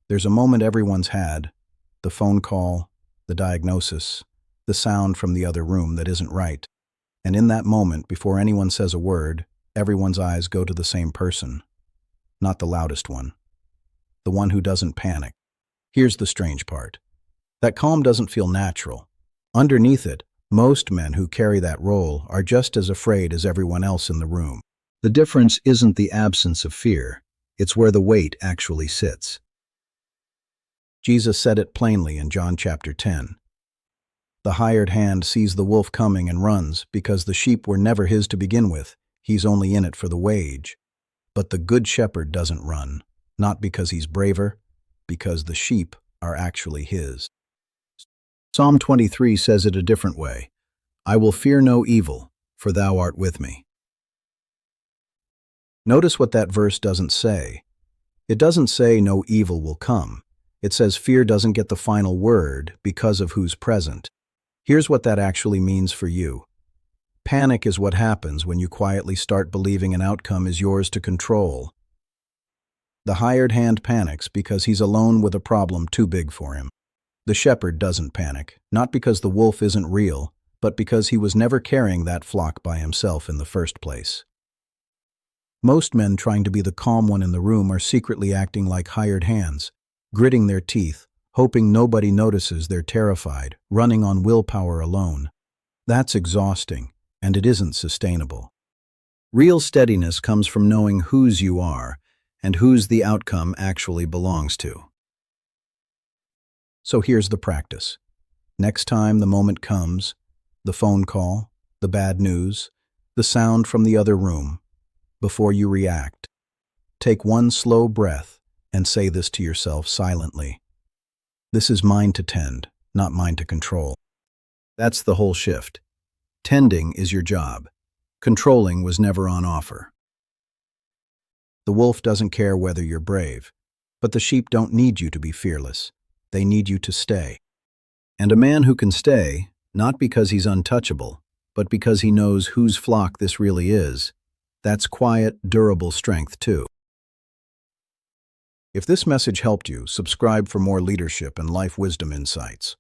There's a moment everyone's had, the phone call, the diagnosis, the sound from the other room that isn't right. And in that moment, before anyone says a word, everyone's eyes go to the same person. Not the loudest one. The one who doesn't panic. Here's the strange part. That calm doesn't feel natural. Underneath it, most men who carry that role are just as afraid as everyone else in the room. The difference isn't the absence of fear, it's where the weight actually sits. Jesus said it plainly in John chapter 10. The hired hand sees the wolf coming and runs because the sheep were never his to begin with. He's only in it for the wage. But the good shepherd doesn't run, not because he's braver, because the sheep are actually his. Psalm 23 says it a different way. I will fear no evil, for thou art with me. Notice what that verse doesn't say. It doesn't say no evil will come. It says fear doesn't get the final word because of who's present. Here's what that actually means for you. Panic is what happens when you quietly start believing an outcome is yours to control. The hired hand panics because he's alone with a problem too big for him. The shepherd doesn't panic, not because the wolf isn't real, but because he was never carrying that flock by himself in the first place. Most men trying to be the calm one in the room are secretly acting like hired hands, gritting their teeth, hoping nobody notices they're terrified, running on willpower alone. That's exhausting, and it isn't sustainable. Real steadiness comes from knowing whose you are and whose the outcome actually belongs to. So here's the practice. Next time the moment comes, the phone call, the bad news, the sound from the other room, before you react, take one slow breath and say this to yourself silently. This is mine to tend, not mine to control. That's the whole shift. Tending is your job. Controlling was never on offer. The wolf doesn't care whether you're brave, but the sheep don't need you to be fearless. They need you to stay. And a man who can stay, not because he's untouchable, but because he knows whose flock this really is, that's quiet, durable strength too. If this message helped you, subscribe for more leadership and life wisdom insights.